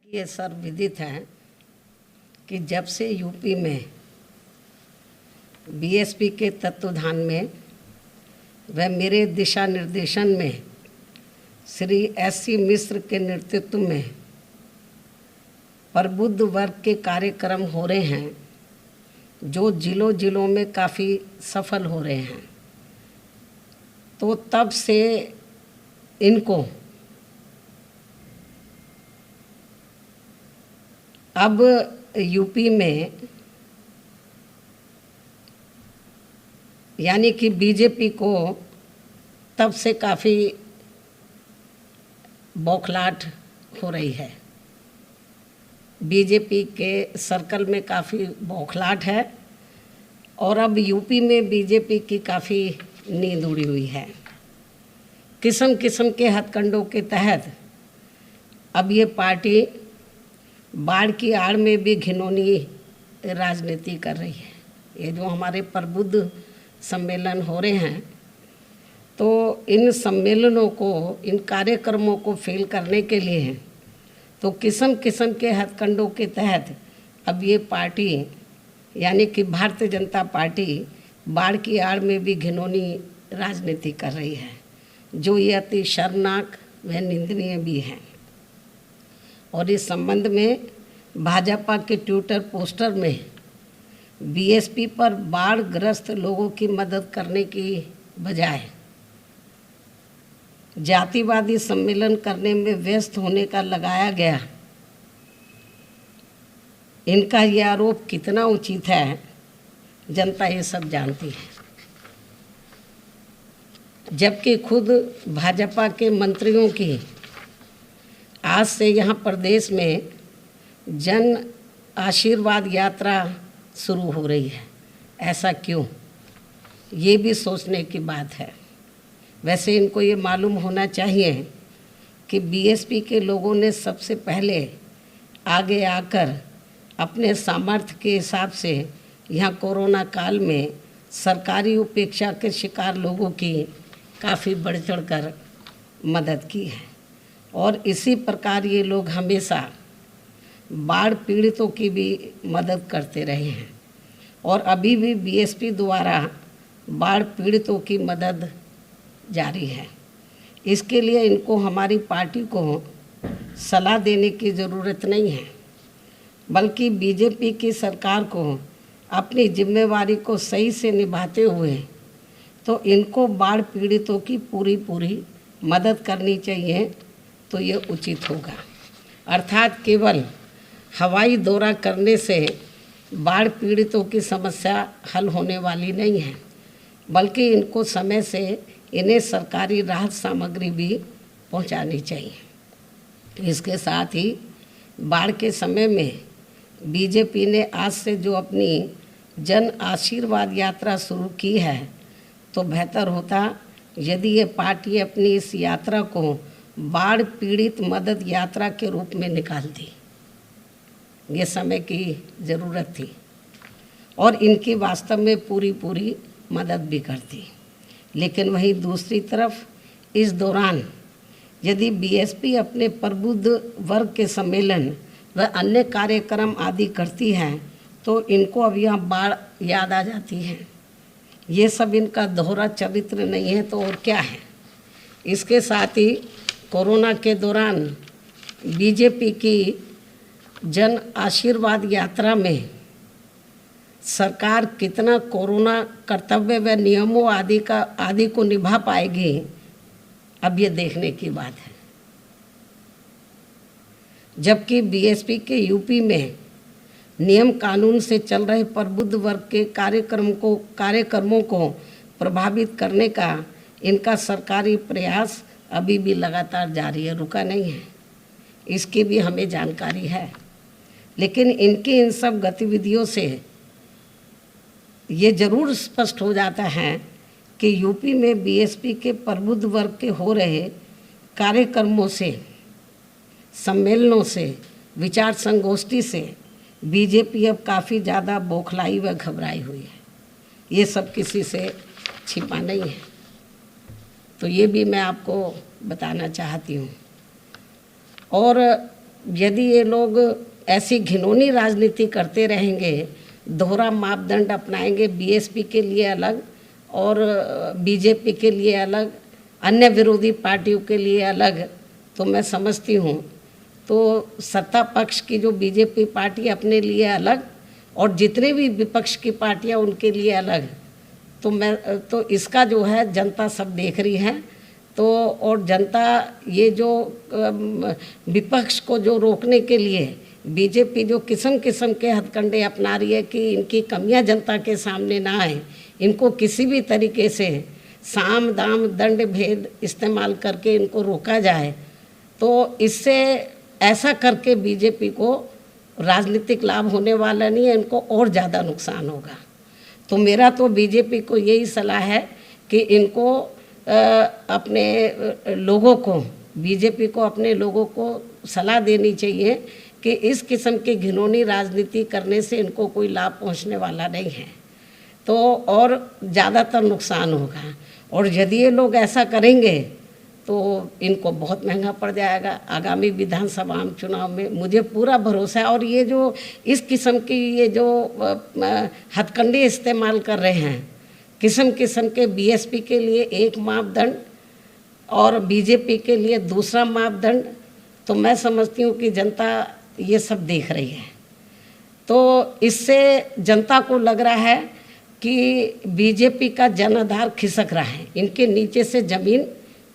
ये सर्वविदित है कि जब से यूपी में बीएसपी के तत्वाधान में व मेरे दिशा निर्देशन में श्री एससी मिश्र के नेतृत्व में प्रबुद्ध वर्ग के कार्यक्रम हो रहे हैं, जो जिलों जिलों में काफ़ी सफल हो रहे हैं, तो तब से इनको अब यूपी में यानी कि बीजेपी को तब से काफ़ी बौखलाहट हो रही है। बीजेपी के सर्कल में काफ़ी बौखलाहट है और अब यूपी में बीजेपी की काफ़ी नींद उड़ी हुई है। किस्म किस्म के हथकंडों के तहत अब ये पार्टी बाढ़ की आड़ में भी घिनौनी राजनीति कर रही है। ये जो हमारे प्रबुद्ध सम्मेलन हो रहे हैं, तो इन सम्मेलनों को, इन कार्यक्रमों को फेल करने के लिए तो किस्म किस्म के हथकंडों के तहत अब ये पार्टी यानी कि भारतीय जनता पार्टी बाढ़ की आड़ में भी घिनौनी राजनीति कर रही है, जो ये अति शर्मनाक व निंदनीय भी है। और इस संबंध में भाजपा के ट्विटर पोस्टर में बीएसपी पर बाढ़ ग्रस्त लोगों की मदद करने की बजाय जातिवादी सम्मेलन करने में व्यस्त होने का लगाया गया। इनका ये आरोप कितना उचित है, जनता ये सब जानती है। जबकि खुद भाजपा के मंत्रियों की आज से यहाँ प्रदेश में जन आशीर्वाद यात्रा शुरू हो रही है। ऐसा क्यों, ये भी सोचने की बात है। वैसे इनको ये मालूम होना चाहिए कि बीएसपी के लोगों ने सबसे पहले आगे आकर अपने सामर्थ्य के हिसाब से यहाँ कोरोना काल में सरकारी उपेक्षा के शिकार लोगों की काफ़ी बढ़ चढ़ कर मदद की है। और इसी प्रकार ये लोग हमेशा बाढ़ पीड़ितों की भी मदद करते रहे हैं और अभी भी बीएसपी द्वारा बाढ़ पीड़ितों की मदद जारी है। इसके लिए इनको हमारी पार्टी को सलाह देने की ज़रूरत नहीं है, बल्कि बीजेपी की सरकार को अपनी जिम्मेवारी को सही से निभाते हुए तो इनको बाढ़ पीड़ितों की पूरी मदद करनी चाहिए, तो ये उचित होगा। अर्थात केवल हवाई दौरा करने से बाढ़ पीड़ितों की समस्या हल होने वाली नहीं है, बल्कि इनको समय से इन्हें सरकारी राहत सामग्री भी पहुंचानी चाहिए। इसके साथ ही बाढ़ के समय में बीजेपी ने आज से जो अपनी जन आशीर्वाद यात्रा शुरू की है, तो बेहतर होता यदि ये पार्टी अपनी इस यात्रा को बाढ़ पीड़ित मदद यात्रा के रूप में निकालती। ये समय की ज़रूरत थी और इनकी वास्तव में पूरी मदद भी करती। लेकिन वहीं दूसरी तरफ इस दौरान यदि बीएसपी अपने प्रबुद्ध वर्ग के सम्मेलन व अन्य कार्यक्रम आदि करती है, तो इनको अब यहाँ बाढ़ याद आ जाती है। ये सब इनका दोहरा चरित्र नहीं है तो और क्या है। इसके साथ ही कोरोना के दौरान बीजेपी की जन आशीर्वाद यात्रा में सरकार कितना कोरोना कर्तव्य व नियमों आदि को निभा पाएगी, अब ये देखने की बात है। जबकि बीएसपी के यूपी में नियम कानून से चल रहे प्रबुद्ध वर्ग के कार्यक्रमों को प्रभावित करने का इनका सरकारी प्रयास अभी भी लगातार जारी है, रुका नहीं है। इसकी भी हमें जानकारी है। लेकिन इनकी इन सब गतिविधियों से ये ज़रूर स्पष्ट हो जाता है कि यूपी में बीएसपी के प्रबुद्ध वर्ग के हो रहे कार्यक्रमों से, सम्मेलनों से, विचार संगोष्ठी से बीजेपी अब काफ़ी ज़्यादा बौखलाई व घबराई हुई है। ये सब किसी से छिपा नहीं है, तो ये भी मैं आपको बताना चाहती हूँ। और यदि ये लोग ऐसी घिनौनी राजनीति करते रहेंगे, दोहरा मापदंड अपनाएंगे, बीएसपी के लिए अलग और बीजेपी के लिए अलग, अन्य विरोधी पार्टियों के लिए अलग, तो मैं समझती हूँ तो सत्ता पक्ष की जो बीजेपी पार्टी अपने लिए अलग और जितने भी विपक्ष की पार्टियां उनके लिए अलग, तो इसका जो है जनता सब देख रही है। तो और जनता ये जो विपक्ष को जो रोकने के लिए बीजेपी जो किस्म किस्म के हथकंडे अपना रही है कि इनकी कमियां जनता के सामने ना आए, इनको किसी भी तरीके से साम दाम दंड भेद इस्तेमाल करके इनको रोका जाए, तो इससे ऐसा करके बीजेपी को राजनीतिक लाभ होने वाला नहीं है, इनको और ज़्यादा नुकसान होगा। तो मेरा तो बीजेपी को यही सलाह है कि इनको अपने लोगों को, बीजेपी को अपने लोगों को सलाह देनी चाहिए कि इस किस्म की घिनौनी राजनीति करने से इनको कोई लाभ पहुंचने वाला नहीं है, तो और ज़्यादातर नुकसान होगा। और यदि ये लोग ऐसा करेंगे तो इनको बहुत महंगा पड़ जाएगा आगामी विधानसभा चुनाव में, मुझे पूरा भरोसा है। और ये जो इस किस्म की ये जो हथकंडे इस्तेमाल कर रहे हैं, किस्म किस्म के बीएसपी के लिए एक मापदंड और बीजेपी के लिए दूसरा मापदंड, तो मैं समझती हूँ कि जनता ये सब देख रही है। तो इससे जनता को लग रहा है कि बीजेपी का जनाधार खिसक रहा है, इनके नीचे से ज़मीन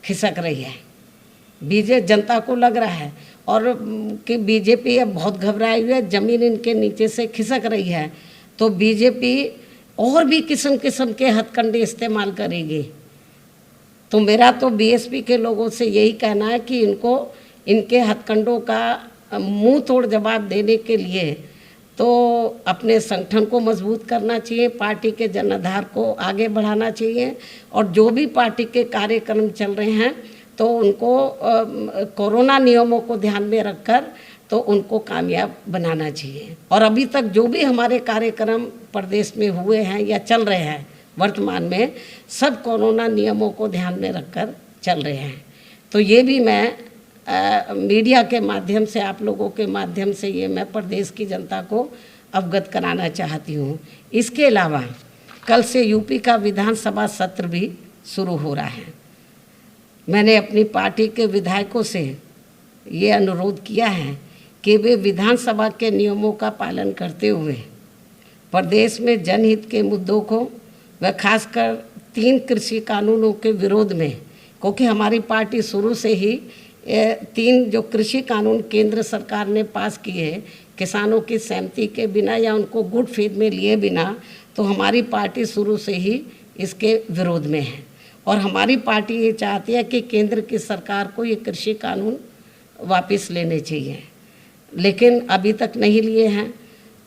खिसक रही है। जनता को लग रहा है और कि बीजेपी अब बहुत घबराई हुई है, ज़मीन इनके नीचे से खिसक रही है, तो बीजेपी और भी किस्म किस्म के हथकंडे इस्तेमाल करेगी। तो मेरा तो बीएसपी के लोगों से यही कहना है कि इनको इनके हथकंडों का मुंह तोड़ जवाब देने के लिए तो अपने संगठन को मजबूत करना चाहिए, पार्टी के जनाधार को आगे बढ़ाना चाहिए, और जो भी पार्टी के कार्यक्रम चल रहे हैं तो उनको कोरोना नियमों को ध्यान में रखकर तो उनको कामयाब बनाना चाहिए। और अभी तक जो भी हमारे कार्यक्रम प्रदेश में हुए हैं या चल रहे हैं वर्तमान में, सब कोरोना नियमों को ध्यान में रखकर चल रहे हैं। तो ये भी मैं मीडिया के माध्यम से, आप लोगों के माध्यम से ये मैं प्रदेश की जनता को अवगत कराना चाहती हूँ। इसके अलावा कल से यूपी का विधानसभा सत्र भी शुरू हो रहा है। मैंने अपनी पार्टी के विधायकों से ये अनुरोध किया है कि वे विधानसभा के नियमों का पालन करते हुए प्रदेश में जनहित के मुद्दों को व खासकर 3 कृषि कानूनों के विरोध में, क्योंकि हमारी पार्टी शुरू से ही 3 जो कृषि कानून केंद्र सरकार ने पास किए किसानों की सहमति के बिना या उनको गुड फेथ में लिए बिना, तो हमारी पार्टी शुरू से ही इसके विरोध में है। और हमारी पार्टी ये चाहती है कि केंद्र की सरकार को ये कृषि कानून वापस लेने चाहिए, लेकिन अभी तक नहीं लिए हैं।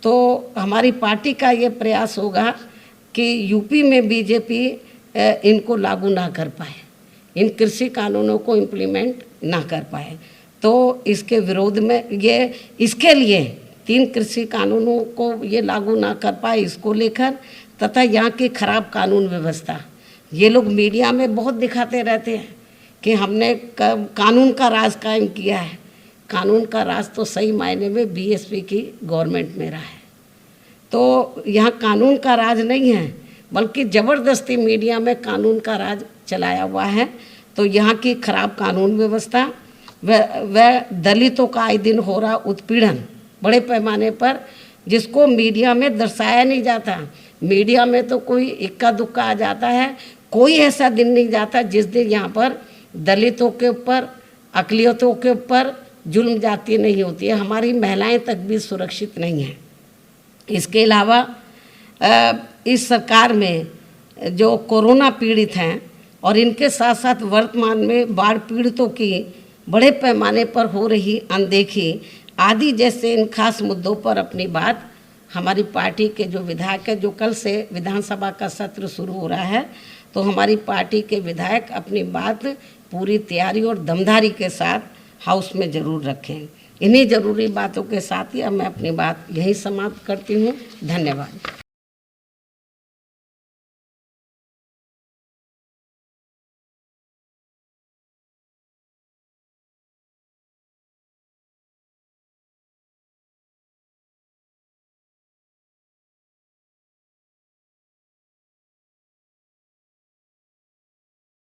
तो हमारी पार्टी का ये प्रयास होगा कि यूपी में बीजेपी इनको लागू ना कर पाए, इन कृषि कानूनों को इम्प्लीमेंट ना कर पाए। तो इसके विरोध में ये, इसके लिए 3 कृषि कानूनों को ये लागू ना कर पाए, इसको लेकर, तथा यहाँ की खराब कानून व्यवस्था, ये लोग मीडिया में बहुत दिखाते रहते हैं कि हमने कानून का राज कायम किया है। कानून का राज तो सही मायने में बीएसपी की गवर्नमेंट में रहा है। तो यहाँ कानून का राज नहीं है, बल्कि ज़बरदस्ती मीडिया में कानून का राज चलाया हुआ है। तो यहाँ की खराब कानून व्यवस्था व दलितों का आए दिन हो रहा उत्पीड़न बड़े पैमाने पर, जिसको मीडिया में दर्शाया नहीं जाता। मीडिया में तो कोई इक्का दुक्का आ जाता है, कोई ऐसा दिन नहीं जाता जिस दिन यहाँ पर दलितों के ऊपर, अक़लियतों के ऊपर जुल्म जाती नहीं होती है। हमारी महिलाएं तक भी सुरक्षित नहीं हैं। इसके अलावा इस सरकार में जो कोरोना पीड़ित हैं और इनके साथ साथ वर्तमान में बाढ़ पीड़ितों की बड़े पैमाने पर हो रही अनदेखी आदि जैसे इन खास मुद्दों पर अपनी बात हमारी पार्टी के जो विधायक है, जो कल से विधानसभा का सत्र शुरू हो रहा है, तो हमारी पार्टी के विधायक अपनी बात पूरी तैयारी और दमदारी के साथ हाउस में ज़रूर रखें। इन्हीं ज़रूरी बातों के साथ ही अब मैं अपनी बात यहीं समाप्त करती हूँ। धन्यवाद।